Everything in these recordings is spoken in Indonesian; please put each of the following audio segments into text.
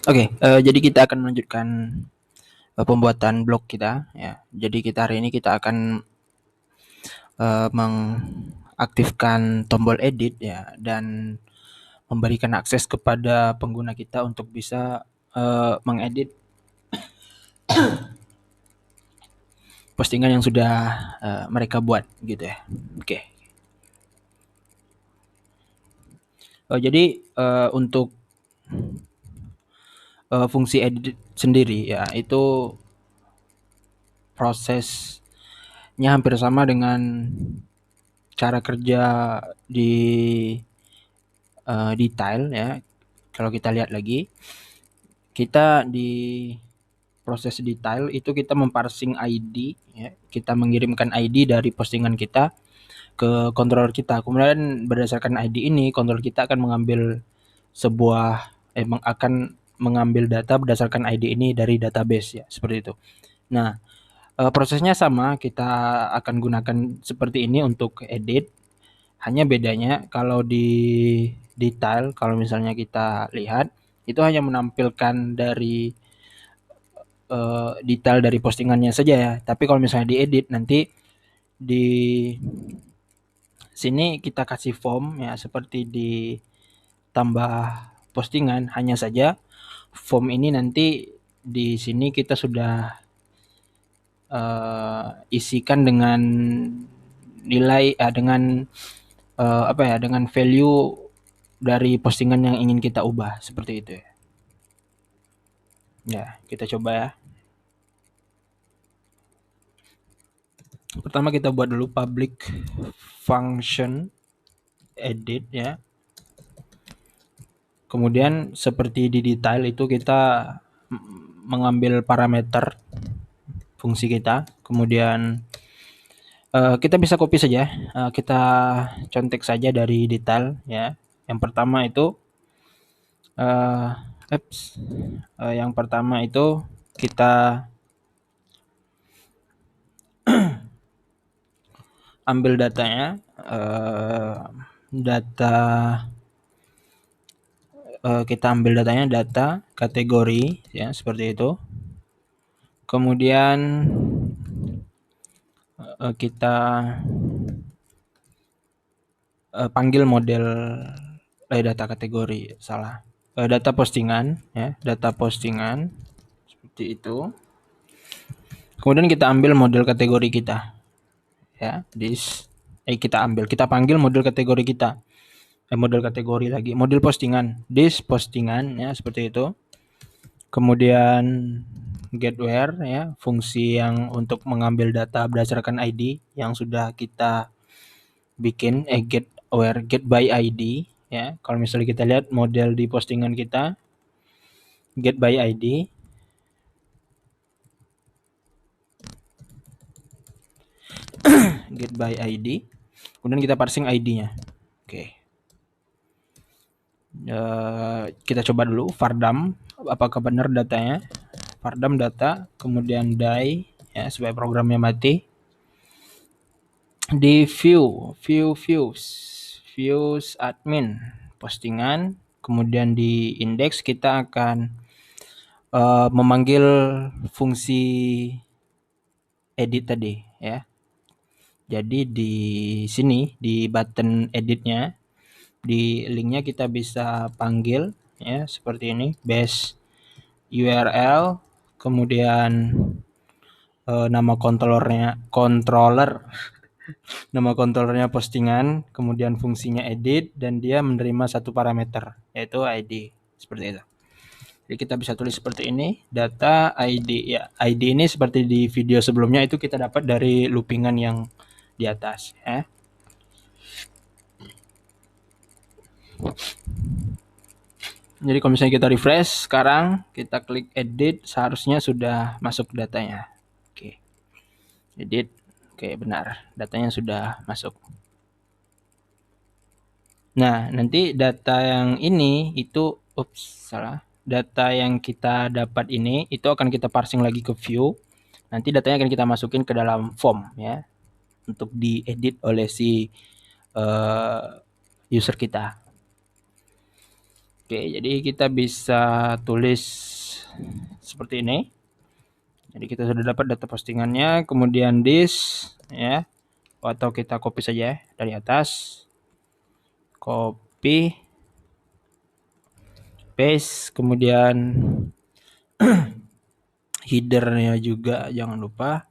Oke, jadi kita akan melanjutkan pembuatan blog kita ya. Jadi kita hari ini kita akan mengaktifkan tombol edit ya dan memberikan akses kepada pengguna kita untuk bisa mengedit postingan yang sudah mereka buat gitu ya. Oke. Jadi untuk fungsi edit sendiri ya itu prosesnya hampir sama dengan cara kerja di detail ya. Kalau kita lihat lagi, kita di proses detail itu kita memparsing ID ya. Kita mengirimkan ID dari postingan kita ke controller kita. Kemudian berdasarkan ID ini, controller kita akan mengambil sebuah akan mengambil data berdasarkan ID ini dari database ya, seperti itu. Nah, prosesnya sama, kita akan gunakan seperti ini untuk edit. Hanya bedanya kalau di detail, kalau misalnya kita lihat, itu hanya menampilkan dari detail dari postingannya saja ya. Tapi kalau misalnya diedit nanti di sini kita kasih form ya seperti di tambah postingan, hanya saja form ini nanti di sini kita sudah isikan dengan nilai dengan apa ya, dengan value dari postingan yang ingin kita ubah seperti itu ya. Ya, kita coba ya. Pertama kita buat dulu public function edit ya. Kemudian seperti di detail itu kita mengambil parameter fungsi kita. Kemudian kita bisa copy saja. Kita contek saja dari detail ya. Yang pertama itu yang pertama itu kita ambil datanya, kita ambil datanya data kategori ya seperti itu. Kemudian kita panggil model data kategori salah, data postingan ya, data postingan seperti itu. Kemudian kita ambil model kategori kita ya, kita panggil model kategori kita, model kategori lagi, model postingan, this postingan ya seperti itu. Kemudian get where ya, fungsi yang untuk mengambil data berdasarkan ID yang sudah kita bikin, get where, get by ID ya. Kalau misalnya kita lihat model di postingan kita get by ID, get by ID, kemudian kita parsing ID-nya. Oke. Kita coba dulu vardam apakah benar datanya. Vardam data, kemudian die ya supaya programnya mati. Di views admin postingan, kemudian di index kita akan memanggil fungsi edit tadi ya. Jadi di sini di button editnya, di linknya kita bisa panggil ya seperti ini, base URL, kemudian nama nama controllernya postingan, kemudian fungsinya edit, dan dia menerima satu parameter yaitu ID seperti itu. Jadi kita bisa tulis seperti ini, data ID ya. ID ini seperti di video sebelumnya itu kita dapat dari loopingan yang di atas ya. Jadi kalau misalnya kita refresh sekarang, kita klik edit, seharusnya sudah masuk datanya. Oke. Edit. Oke, benar. Datanya sudah masuk. Nah, nanti data yang ini itu salah. Data yang kita dapat ini itu akan kita parsing lagi ke view. Nanti datanya akan kita masukin ke dalam form ya untuk diedit oleh si user kita. Oke, jadi kita bisa tulis seperti ini. Jadi kita sudah dapat data postingannya, kemudian this ya, atau kita copy saja dari atas, copy, paste, kemudian headernya juga jangan lupa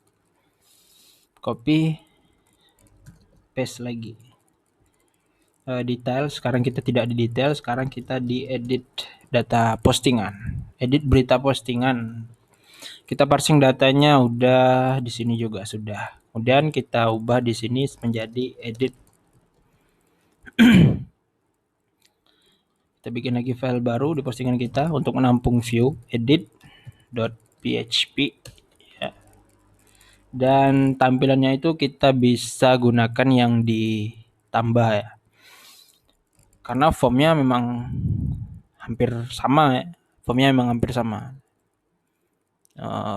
copy, paste lagi. Detail, sekarang kita tidak di detail, sekarang kita di edit data postingan, edit berita postingan. Kita parsing datanya udah di sini juga sudah. Kemudian kita ubah di sini menjadi edit. Kita bikin lagi file baru di postingan kita untuk menampung view edit.php ya. Dan tampilannya itu kita bisa gunakan yang ditambah ya. Karena formnya memang hampir sama ya. Formnya memang hampir sama.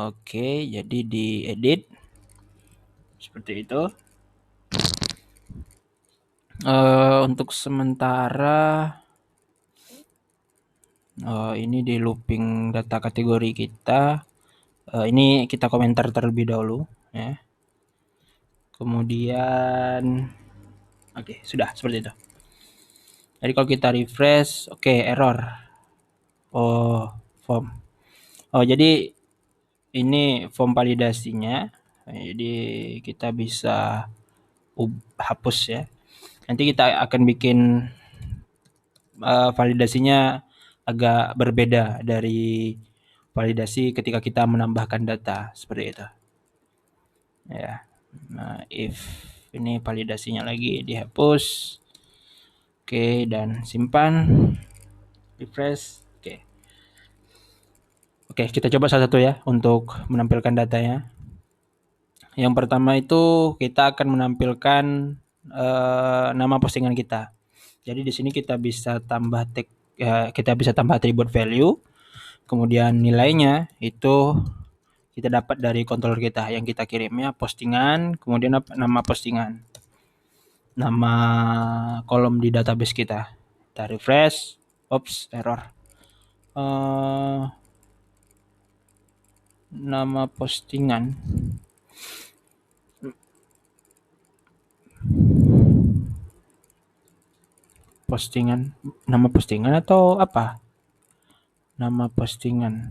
Oke, jadi diedit seperti itu. Untuk sementara ini di looping data kategori kita. Ini kita komentar terlebih dahulu ya. Kemudian oke, sudah seperti itu. Jadi kalau kita refresh, oke, error. Oh, form. Oh, jadi ini form validasinya. Jadi kita bisa hapus ya. Nanti kita akan bikin validasinya agak berbeda dari validasi ketika kita menambahkan data seperti itu. Ya. Nah, if ini validasinya lagi dihapus. Oke, dan simpan. Refresh. Oke. Oke, kita coba satu-satu ya untuk menampilkan datanya. Yang pertama itu kita akan menampilkan nama postingan kita. Jadi di sini kita bisa tambah tag, kita bisa tambah attribute value. Kemudian nilainya itu kita dapat dari controller kita yang kita kirimnya postingan, kemudian nama postingan, nama kolom di database kita. Kita refresh, oops, error. Nama postingan. Postingan, nama postingan atau apa? Nama postingan.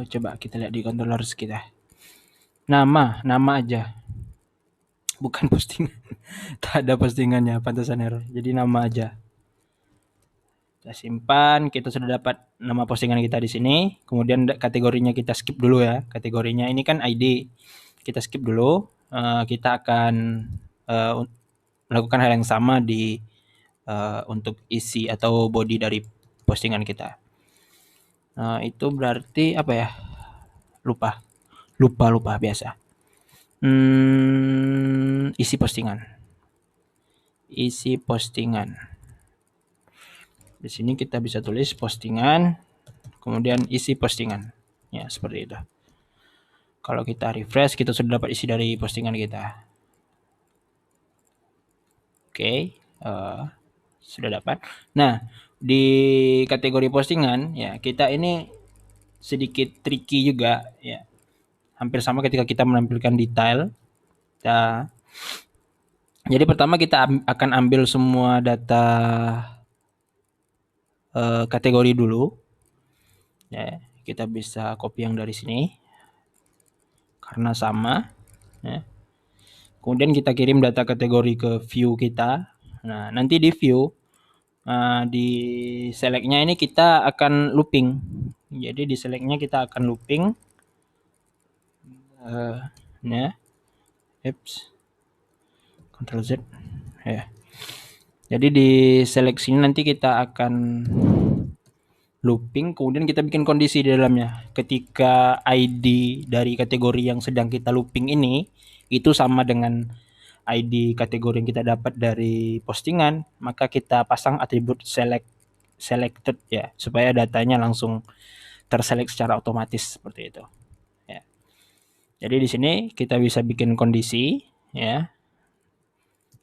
Coba kita lihat di controller kita. Nama aja. Bukan postingan. Tak ada postingannya, pantasan error. Jadi nama aja. Kita simpan, kita sudah dapat nama postingan kita di sini. Kemudian kategorinya kita skip dulu ya. Kategorinya ini kan ID. Kita skip dulu. Kita akan melakukan hal yang sama di untuk isi atau body dari postingan kita. Itu berarti apa ya? Lupa biasa. Isi postingan. Isi postingan. Di sini kita bisa tulis postingan, kemudian isi postingan. Ya, seperti itu. Kalau kita refresh, kita sudah dapat isi dari postingan kita. Oke, sudah dapat. Nah, di kategori postingan, ya kita ini sedikit tricky juga, ya. Hampir sama ketika kita menampilkan detail. Ya. Jadi pertama kita akan ambil semua data kategori dulu. Ya, kita bisa copy yang dari sini karena sama. Ya. Kemudian kita kirim data kategori ke view kita. Nah, nanti di view di selectnya ini kita akan looping. Jadi di selectnya kita akan looping. Ya, Ctrl Z. Ya. Jadi di seleksi nanti kita akan looping, kemudian kita bikin kondisi di dalamnya. Ketika ID dari kategori yang sedang kita looping ini itu sama dengan ID kategori yang kita dapat dari postingan, maka kita pasang atribut selected ya, supaya datanya langsung terselect secara otomatis seperti itu. Ya. Jadi di sini kita bisa bikin kondisi ya.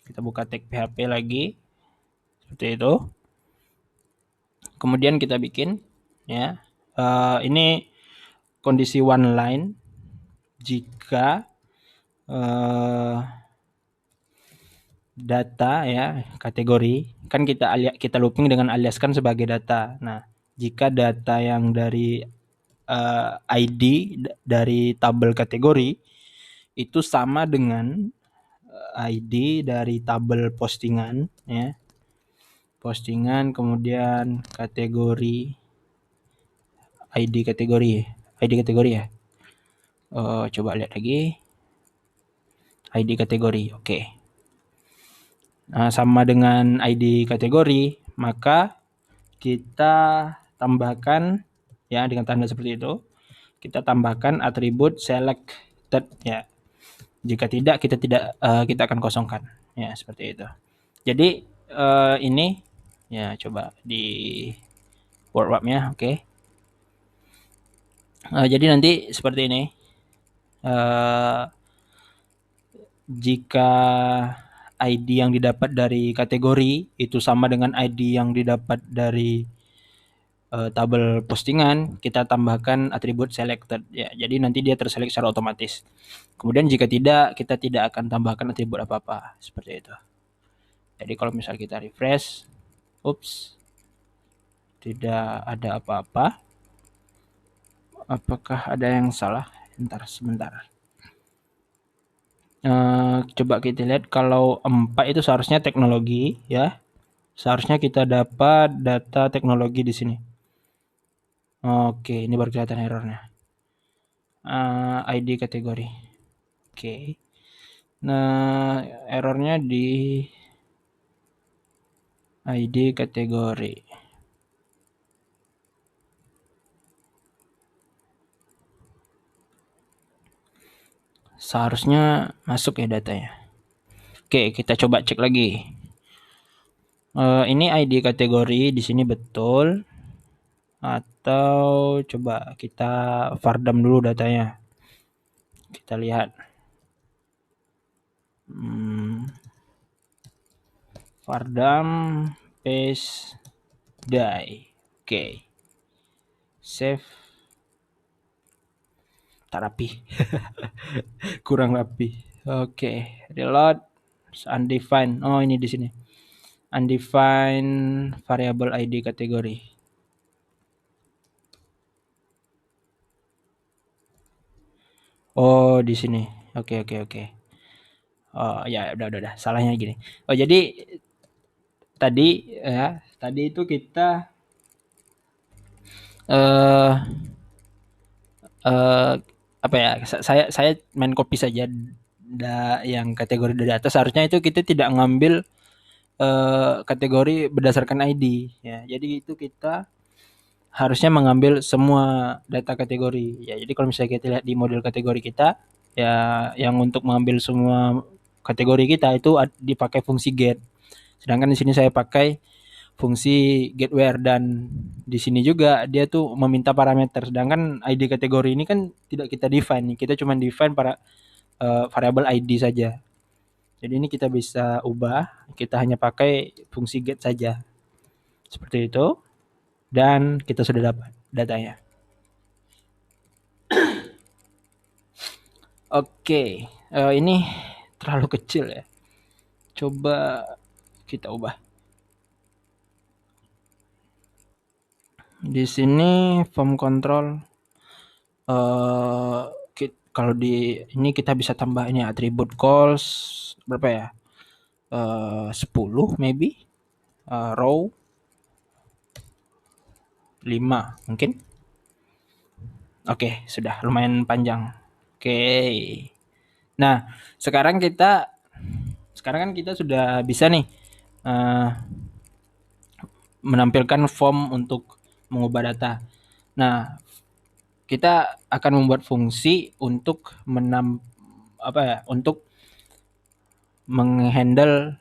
Kita buka tag PHP lagi seperti itu. Kemudian kita bikin ya. Ini kondisi one line jika data ya kategori kan kita looping dengan aliaskan sebagai data. Nah, jika data yang dari ID dari tabel kategori itu sama dengan ID dari tabel postingan ya. Postingan kemudian kategori ID kategori ya. Coba lihat lagi. ID kategori. Oke. Nah, sama dengan ID kategori, maka kita tambahkan ya dengan tanda seperti itu. Kita tambahkan atribut selected ya. Jika tidak kita akan kosongkan ya seperti itu. Jadi ini ya coba di word mapnya oke. Jadi nanti seperti ini. Jika ID yang didapat dari kategori itu sama dengan ID yang didapat dari tabel postingan, kita tambahkan atribut selected ya. Jadi nanti dia terselect secara otomatis. Kemudian jika tidak, kita tidak akan tambahkan atribut apa-apa seperti itu. Jadi kalau misal kita refresh, tidak ada apa-apa. Apakah ada yang salah? Sebentar. Coba kita lihat kalau 4 itu seharusnya teknologi ya. Seharusnya kita dapat data teknologi di sini. Oke, ini baru kelihatan errornya. ID kategori. Oke. Nah, errornya di ID kategori. Seharusnya masuk ya datanya. Oke, kita coba cek lagi. Ini ID kategori di sini betul. Atau coba kita vardam dulu datanya. Kita lihat. Vardam paste die. Oke. Save. Tak rapi. Kurang rapi. Oke, reload. Undefined. Oh, ini di sini. Undefined variable ID kategori. Oh, di sini. Oke. Oh, ya udah. Salahnya gini. Oh, jadi tadi itu kita apa ya? Saya main copy saja yang kategori dari atas. Harusnya itu kita tidak ngambil kategori berdasarkan ID ya. Jadi itu kita harusnya mengambil semua data kategori ya. Jadi kalau misalnya kita lihat di model kategori kita ya, yang untuk mengambil semua kategori kita itu dipakai fungsi get. Sedangkan di sini saya pakai fungsi get where, dan di sini juga dia tuh meminta parameter. Sedangkan ID kategori ini kan tidak kita define, kita cuma define variabel ID saja. Jadi ini kita bisa ubah, kita hanya pakai fungsi get saja. Seperti itu. Dan kita sudah dapat datanya. Oke, ini terlalu kecil ya. Coba kita ubah. Di sini form control. Kalau di ini kita bisa tambah ini atribut calls berapa ya? 10 maybe. Row 5 mungkin. Oke, sudah lumayan panjang. Oke. Nah, sekarang kan kita sudah bisa nih menampilkan form untuk mengubah data. Nah, kita akan membuat fungsi untuk untuk menghandle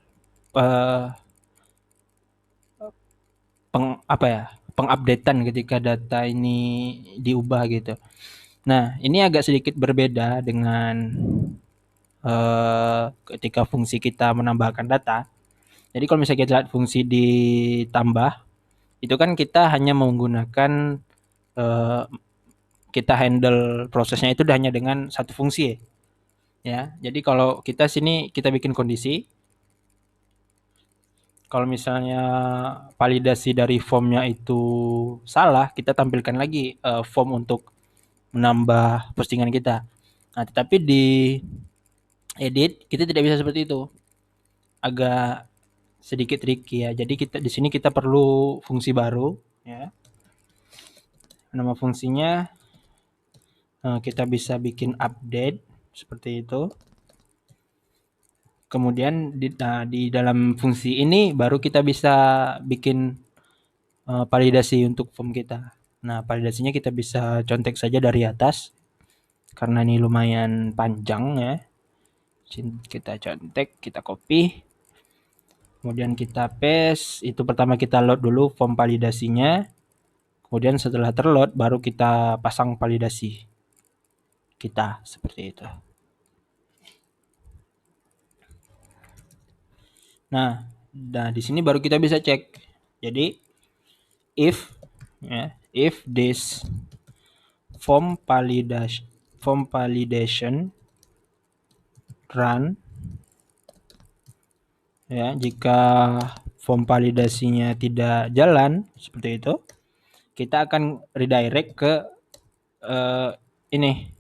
pengupdatean ketika data ini diubah gitu. Nah, ini agak sedikit berbeda dengan ketika fungsi kita menambahkan data. Jadi kalau misalnya kita lihat fungsi ditambah, itu kan kita hanya menggunakan eh, kita handle prosesnya itu hanya dengan satu fungsi ya. Ya, jadi kalau kita sini kita bikin kondisi, kalau misalnya validasi dari formnya itu salah, kita tampilkan lagi form untuk menambah postingan kita. Nah, tetapi di edit kita tidak bisa seperti itu. Agak sedikit tricky ya. Jadi kita di sini kita perlu fungsi baru ya. Nama fungsinya kita bisa bikin update seperti itu. Kemudian di dalam fungsi ini baru kita bisa bikin validasi untuk form kita. Nah, validasinya kita bisa contek saja dari atas karena ini lumayan panjang ya. Kita contek, kita copy, kemudian kita paste. Itu pertama kita load dulu form validasinya. Kemudian setelah terload baru kita pasang validasi kita seperti itu. Nah, di sini baru kita bisa cek. Jadi if this form validation run ya, jika form validasinya tidak jalan seperti itu, kita akan redirect ke ini.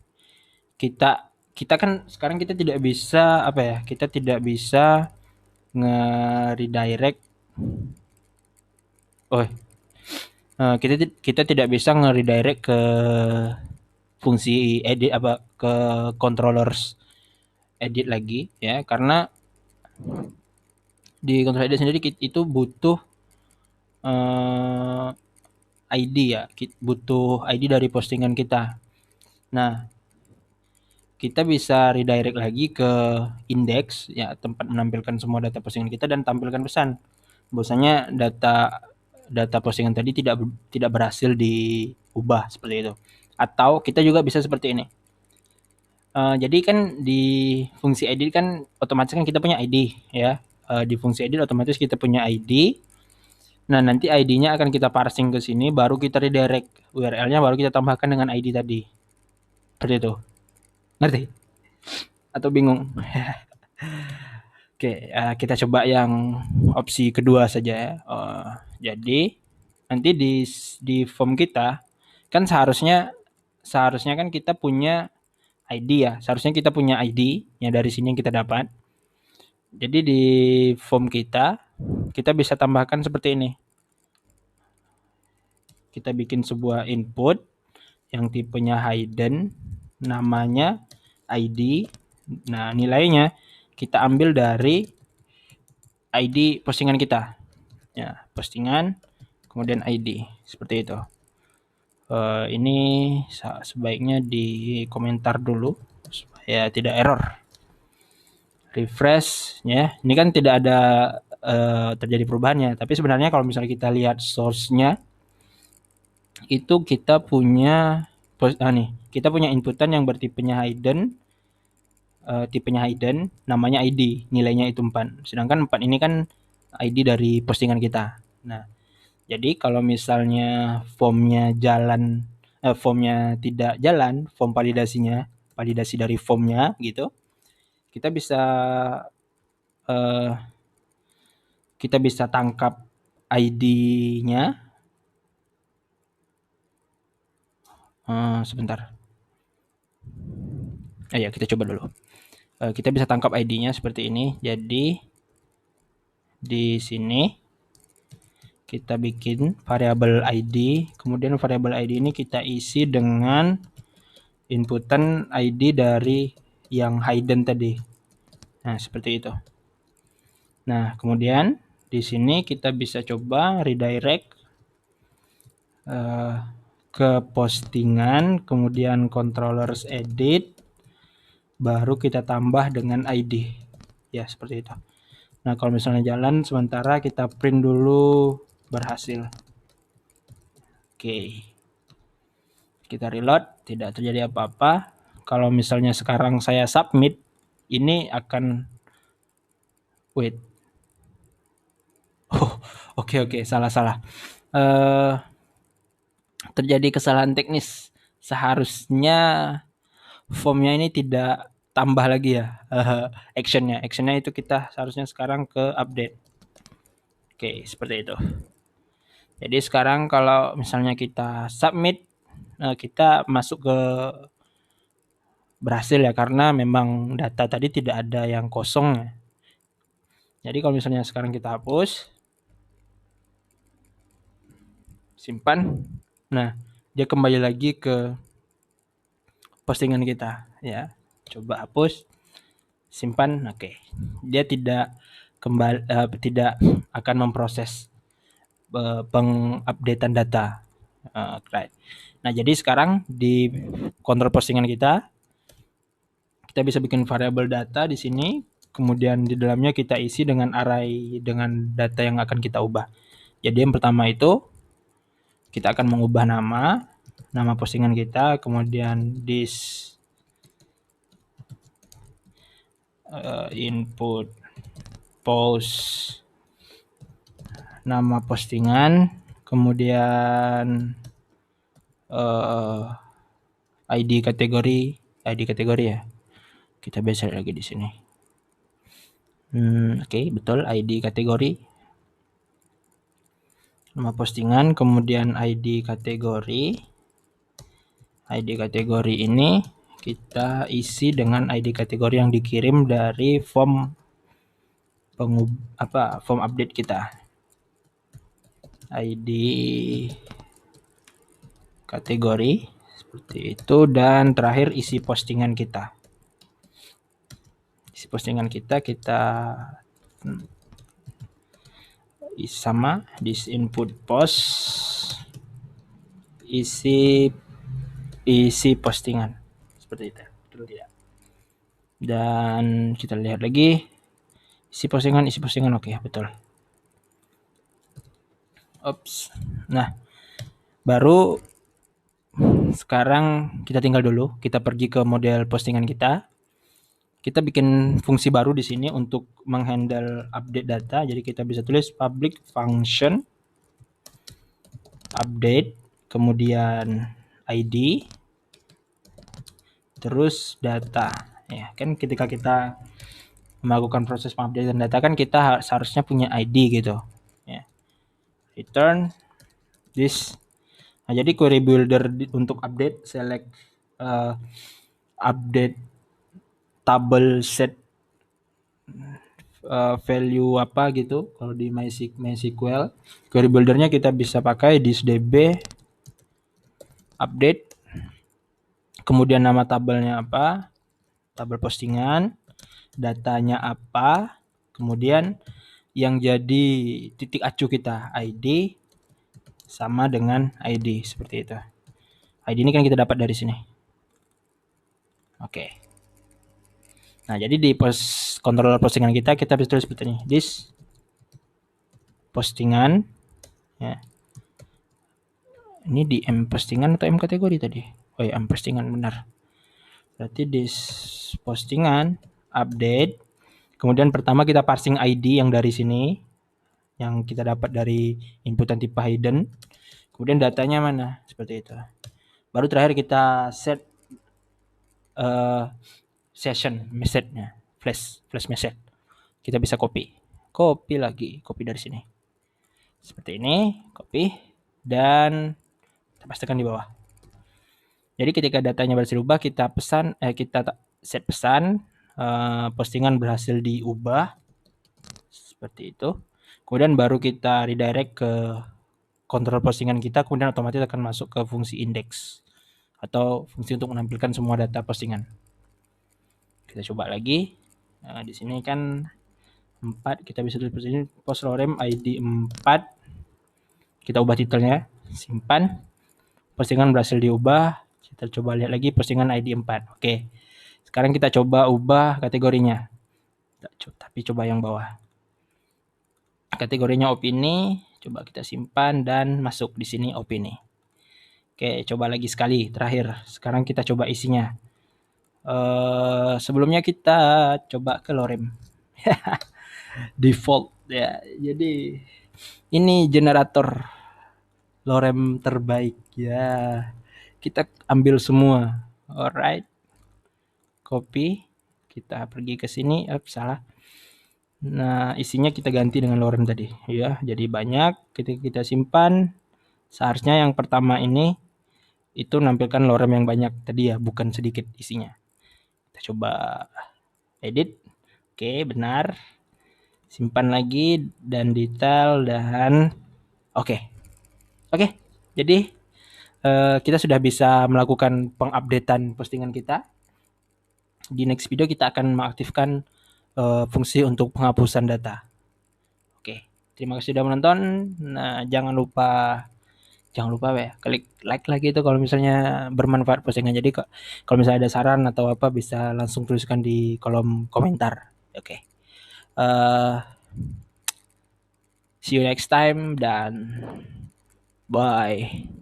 Kita kan sekarang kita tidak bisa apa ya? Kita tidak bisa nge-redirect. Oh, kita tidak bisa nge-redirect ke fungsi edit apa ke controllers edit lagi ya, karena di controller edit sendiri itu butuh eh, ID ya, butuh ID dari postingan kita. Nah, kita bisa redirect lagi ke index ya, tempat menampilkan semua data postingan kita dan tampilkan pesan bahwasanya data postingan tadi tidak berhasil diubah seperti itu. Atau kita juga bisa seperti ini. Jadi kan di fungsi edit kan otomatis kan kita punya ID ya. Di fungsi edit otomatis kita punya ID. Nah, nanti ID-nya akan kita parsing ke sini, baru kita redirect URL-nya, baru kita tambahkan dengan ID tadi. Seperti itu. Ngerti? Atau bingung? Oke, kita coba yang opsi kedua saja ya. Jadi nanti di form kita kan seharusnya kan kita punya ID ya. Seharusnya kita punya ID yang dari sini yang kita dapat. Jadi di form kita bisa tambahkan seperti ini. Kita bikin sebuah input yang tipenya hidden, namanya ID. Nah, nilainya kita ambil dari ID postingan kita. Ya, postingan, kemudian ID, seperti itu. Ini sebaiknya di komentar dulu supaya tidak error. Refresh ya. Ini kan tidak ada terjadi perubahannya, tapi sebenarnya kalau misalnya kita lihat source-nya itu kita punya kita punya inputan yang bertipenya hidden, tipenya hidden, namanya ID, nilainya itu 4. Sedangkan 4 ini kan ID dari postingan kita. Nah, jadi kalau misalnya formnya tidak jalan, form validasi dari formnya gitu, kita bisa eh, kita bisa tangkap ID-nya. Sebentar. Ya kita coba dulu. Kita bisa tangkap ID-nya seperti ini. Jadi di sini kita bikin variabel ID, kemudian variabel ID ini kita isi dengan inputan ID dari yang hidden tadi. Nah, seperti itu. Nah, kemudian di sini kita bisa coba redirect ke postingan, kemudian controllers edit, baru kita tambah dengan ID. Ya, seperti itu. Nah, kalau misalnya jalan, sementara kita print dulu berhasil. Oke. Kita reload, tidak terjadi apa-apa. Kalau misalnya sekarang saya submit, ini akan wait. Oh, oke, salah. Eh, Terjadi kesalahan teknis. Seharusnya formnya ini tidak tambah lagi ya actionnya. Actionnya itu kita seharusnya sekarang ke update. Oke, seperti itu. Jadi sekarang kalau misalnya kita submit, kita masuk ke berhasil ya karena memang data tadi tidak ada yang kosong ya. Jadi kalau misalnya sekarang kita hapus, simpan, nah dia kembali lagi ke postingan kita ya. Coba hapus, simpan, oke. Dia tidak tidak akan memproses pengupdatean data. Right. Nah, jadi sekarang di kontrol postingan kita bisa bikin variabel data di sini, kemudian di dalamnya kita isi dengan array dengan data yang akan kita ubah. Jadi yang pertama itu kita akan mengubah nama postingan kita, kemudian this input post nama postingan, kemudian ID kategori ya. Kita bisa lagi di sini. Oke, betul ID kategori. Nama postingan, kemudian ID kategori. ID kategori ini kita isi dengan ID kategori yang dikirim dari form form update kita. ID kategori seperti itu, dan terakhir isi postingan kita. Isi postingan kita sama this input post isi postingan seperti itu, betul tidak? Dan kita lihat lagi isi postingan, oke betul. Ops. Nah, baru sekarang kita tinggal dulu, kita pergi ke model postingan kita. Kita bikin fungsi baru di sini untuk menghandle update data. Jadi kita bisa tulis public function update, kemudian ID, terus data. Ya, kan ketika kita melakukan proses pengupdatean data kan kita seharusnya punya ID gitu. Ya. Return this. Nah, jadi query builder untuk update select update table set value apa gitu. Kalau di MySQL query buildernya kita bisa pakai this db update, kemudian nama tabelnya apa, tabel postingan, datanya apa, kemudian yang jadi titik acuh kita ID sama dengan ID seperti itu. ID ini kan kita dapat dari sini. Oke. Nah, jadi di controller postingan kita bisa tulis seperti ini. This postingan ya. Ini di M postingan atau M kategori tadi? Oh ya, M postingan benar. Berarti this postingan update. Kemudian pertama kita parsing ID yang dari sini, yang kita dapat dari inputan tipe hidden. Kemudian datanya mana? Seperti itu. Baru terakhir kita set session message-nya, flash message. Kita bisa copy copy dari sini. Seperti ini, copy dan kita pastikan di bawah. Jadi ketika datanya berhasil diubah, kita set pesan postingan berhasil diubah seperti itu. Kemudian baru kita redirect ke kontrol postingan kita, kemudian otomatis akan masuk ke fungsi index atau fungsi untuk menampilkan semua data postingan. Kita coba lagi. Nah, di sini kan 4, kita bisa tulis ini post lorem ID 4. Kita ubah titelnya, simpan. Postingan berhasil diubah. Kita coba lihat lagi postingan ID 4. Oke. Sekarang kita coba ubah kategorinya. Tapi coba yang bawah. Kategorinya opini, coba kita simpan dan masuk di sini opini. Oke, coba lagi sekali terakhir. Sekarang kita coba isinya. Sebelumnya kita coba ke lorem. Default Ya, jadi ini generator lorem terbaik ya. Kita ambil semua. Alright, copy. Kita pergi ke sini. Salah. Nah, isinya kita ganti dengan lorem tadi ya. Jadi banyak. Kita simpan. Seharusnya yang pertama ini itu nampilkan lorem yang banyak tadi ya, bukan sedikit isinya. Kita coba edit. Oke, benar. Simpan lagi dan detail dan oke. Oke. Jadi kita sudah bisa melakukan pengupdatean postingan kita. Di next video kita akan mengaktifkan fungsi untuk penghapusan data. Oke, terima kasih sudah menonton. Nah, jangan lupa ya, klik like lagi itu kalau misalnya bermanfaat postingan. Jadi kalau misalnya ada saran atau apa bisa langsung tuliskan di kolom komentar. Oke. Uh, See you next time dan bye.